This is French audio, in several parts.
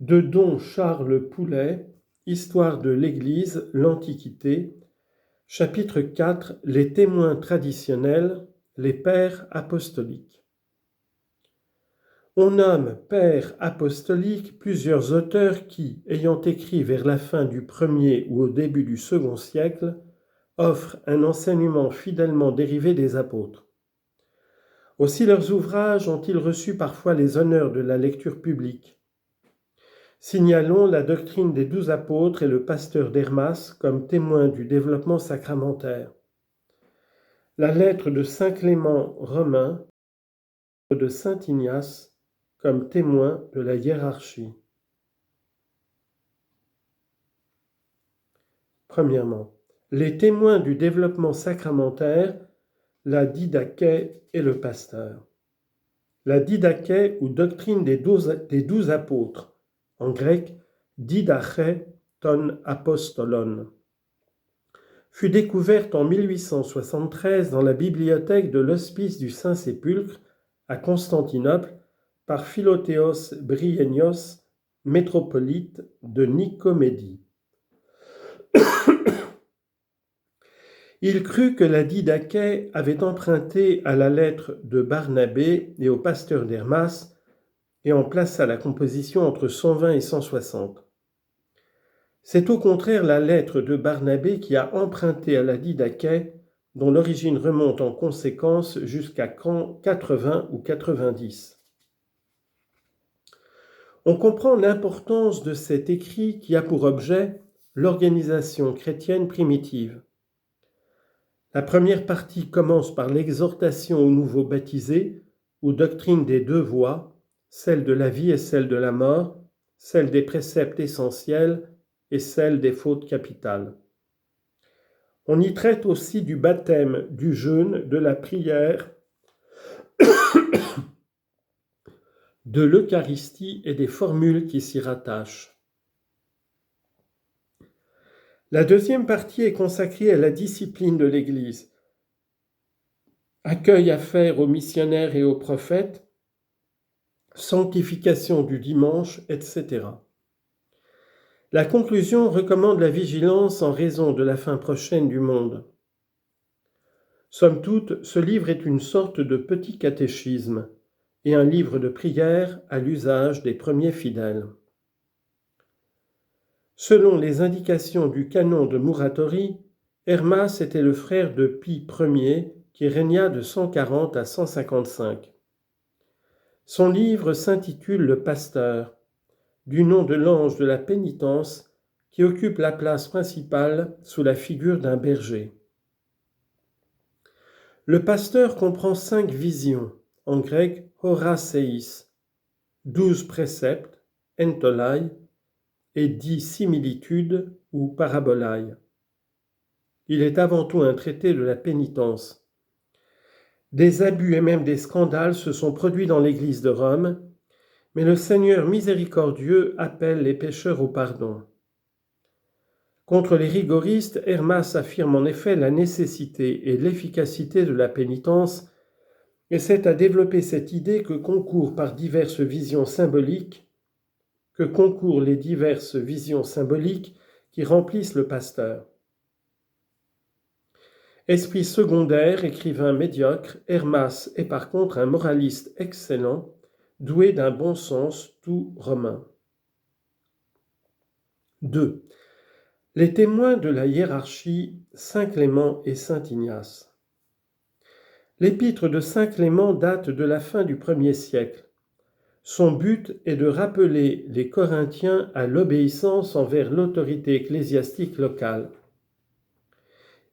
de Don Charles Poulet, Histoire de l'Église, l'Antiquité, chapitre 4, les témoins traditionnels, les pères apostoliques. On nomme pères apostoliques plusieurs auteurs qui, ayant écrit vers la fin du 1er ou au début du 2e siècle, offrent un enseignement fidèlement dérivé des apôtres. Aussi leurs ouvrages ont-ils reçu parfois les honneurs de la lecture publique. Signalons la doctrine des 12 apôtres et le pasteur d'Hermas comme témoins du développement sacramentaire. La lettre de saint Clément romain, de saint Ignace comme témoin de la hiérarchie. Premièrement, les témoins du développement sacramentaire, la didaché et le pasteur. La didaché ou doctrine des 12 apôtres, en grec didaché ton apostolon, fut découverte en 1873 dans la bibliothèque de l'Hospice du Saint-Sépulcre à Constantinople par Philothéos Briennios, métropolite de Nicomédie. Il crut que la didaché avait emprunté à la lettre de Barnabé et au pasteur d'Hermas et en plaça la composition entre 120 et 160. C'est au contraire la lettre de Barnabé qui a emprunté à la didaché, dont l'origine remonte en conséquence jusqu'à 80 ou 90. On comprend l'importance de cet écrit qui a pour objet l'organisation chrétienne primitive. La première partie commence par l'exhortation aux nouveaux baptisés, ou doctrine des 2 voies, celle de la vie et celle de la mort, celle des préceptes essentiels et celle des fautes capitales. On y traite aussi du baptême, du jeûne, de la prière, de l'Eucharistie et des formules qui s'y rattachent. La deuxième partie est consacrée à la discipline de l'Église. Accueil à faire aux missionnaires et aux prophètes, sanctification du dimanche, etc. La conclusion recommande la vigilance en raison de la fin prochaine du monde. Somme toute, ce livre est une sorte de petit catéchisme et un livre de prière à l'usage des premiers fidèles. Selon les indications du canon de Muratori, Hermas était le frère de Pie Ier qui régna de 140 à 155. Son livre s'intitule Le Pasteur, du nom de l'ange de la pénitence qui occupe la place principale sous la figure d'un berger. Le pasteur comprend 5 visions, en grec horaceis, 12 préceptes, entolai, et 10 similitudes ou parabolai. Il est avant tout un traité de la pénitence. Des abus et même des scandales se sont produits dans l'Église de Rome, mais le Seigneur miséricordieux appelle les pécheurs au pardon. Contre les rigoristes, Hermas affirme en effet la nécessité et l'efficacité de la pénitence et c'est à développer cette idée que concourent les diverses visions symboliques qui remplissent le pasteur. Esprit secondaire, écrivain médiocre, Hermas est par contre un moraliste excellent, doué d'un bon sens tout romain. 2. Les témoins de la hiérarchie, saint Clément et saint Ignace. L'épître de saint Clément date de la fin du 1er siècle. Son but est de rappeler les Corinthiens à l'obéissance envers l'autorité ecclésiastique locale.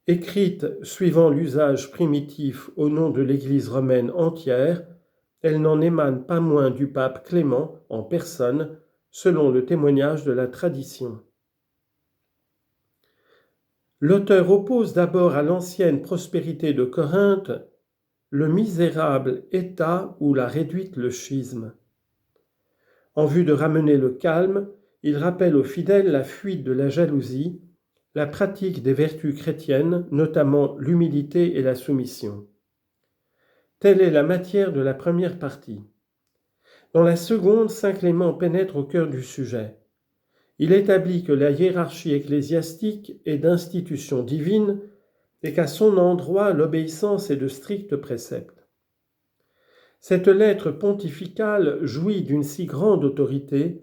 Écrite suivant l'usage primitif au nom de l'Église romaine entière, elle n'en émane pas moins du pape Clément en personne, selon le témoignage de la tradition. L'auteur oppose d'abord à l'ancienne prospérité de Corinthe le misérable état où l'a réduite le schisme. En vue de ramener le calme, il rappelle aux fidèles la fuite de la jalousie, la pratique des vertus chrétiennes, notamment l'humilité et la soumission. Telle est la matière de la première partie. Dans la seconde, saint Clément pénètre au cœur du sujet. Il établit que la hiérarchie ecclésiastique est d'institution divine et qu'à son endroit l'obéissance est de stricts préceptes. Cette lettre pontificale jouit d'une si grande autorité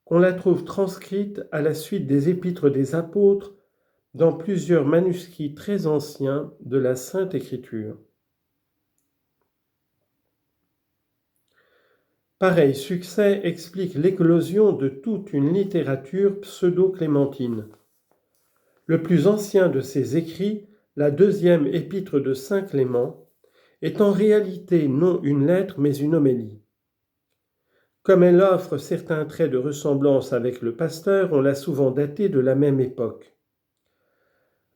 qu'on la trouve transcrite à la suite des épîtres des apôtres dans plusieurs manuscrits très anciens de la Sainte Écriture. Pareil succès explique l'éclosion de toute une littérature pseudo-clémentine. Le plus ancien de ses écrits, la deuxième épître de saint Clément, est en réalité non une lettre mais une homélie. Comme elle offre certains traits de ressemblance avec le pasteur, on l'a souvent datée de la même époque.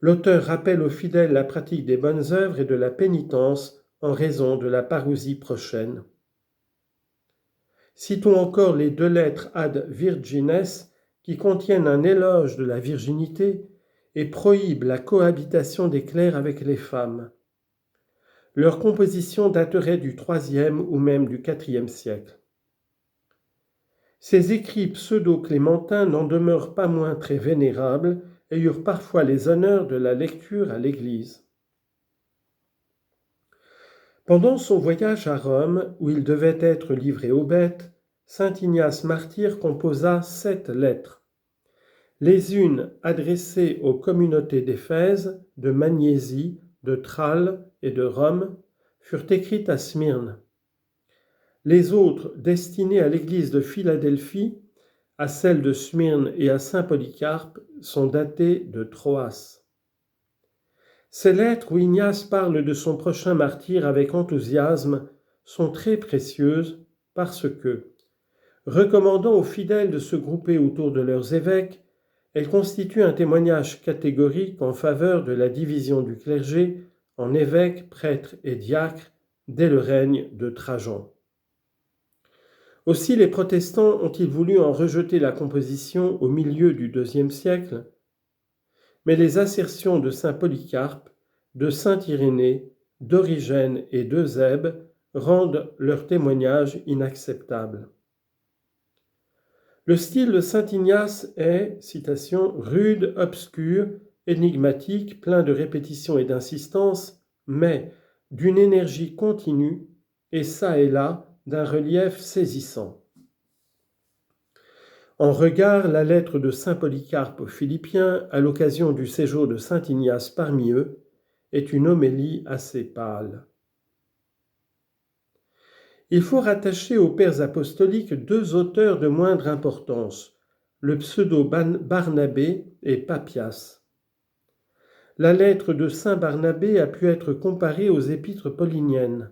L'auteur rappelle aux fidèles la pratique des bonnes œuvres et de la pénitence en raison de la parousie prochaine. Citons encore les 2 lettres ad Virgines qui contiennent un éloge de la virginité et prohibent la cohabitation des clercs avec les femmes. Leur composition daterait du IIIe ou même du IVe siècle. Ces écrits pseudo-clémentins n'en demeurent pas moins très vénérables et eurent parfois les honneurs de la lecture à l'Église. Pendant son voyage à Rome, où il devait être livré aux bêtes, saint Ignace martyr composa 7 lettres. Les unes adressées aux communautés d'Éphèse, de Magnésie, de Tralles et de Rome furent écrites à Smyrne. Les autres, destinées à l'église de Philadelphie, à celle de Smyrne et à saint Polycarpe, sont datées de Troas. Ces lettres où Ignace parle de son prochain martyre avec enthousiasme sont très précieuses parce que, recommandant aux fidèles de se grouper autour de leurs évêques, elles constituent un témoignage catégorique en faveur de la division du clergé en évêques, prêtres et diacres dès le règne de Trajan. Aussi les protestants ont-ils voulu en rejeter la composition au milieu du IIe siècle, mais les assertions de saint Polycarpe, de saint Irénée, d'Origène et d'Eusèbe rendent leur témoignage inacceptable. Le style de saint Ignace est, citation, rude, obscur, énigmatique, plein de répétitions et d'insistance, mais d'une énergie continue et çà et là d'un relief saisissant. En regard, la lettre de saint Polycarpe aux Philippiens, à l'occasion du séjour de saint Ignace parmi eux, est une homélie assez pâle. Il faut rattacher aux pères apostoliques 2 auteurs de moindre importance, le pseudo-Barnabé et Papias. La lettre de saint Barnabé a pu être comparée aux épîtres pauliniennes.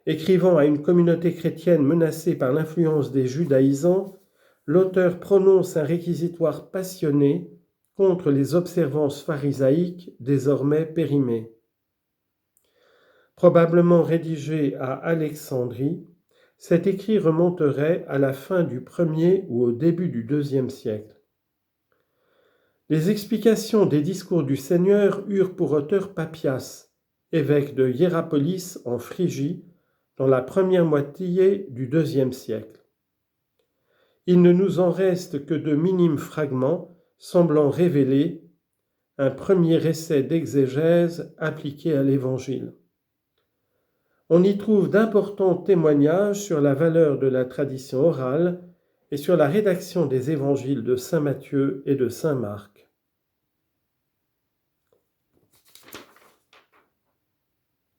Écrivant à une communauté chrétienne menacée par l'influence des judaïsants, l'auteur prononce un réquisitoire passionné contre les observances pharisaïques désormais périmées. Probablement rédigé à Alexandrie, cet écrit remonterait à la fin du 1er ou au début du 2e siècle. Les explications des discours du Seigneur eurent pour auteur Papias, évêque de Hiérapolis en Phrygie, dans la première moitié du IIe siècle. Il ne nous en reste que de minimes fragments semblant révéler un premier essai d'exégèse appliqué à l'Évangile. On y trouve d'importants témoignages sur la valeur de la tradition orale et sur la rédaction des évangiles de saint Matthieu et de saint Marc.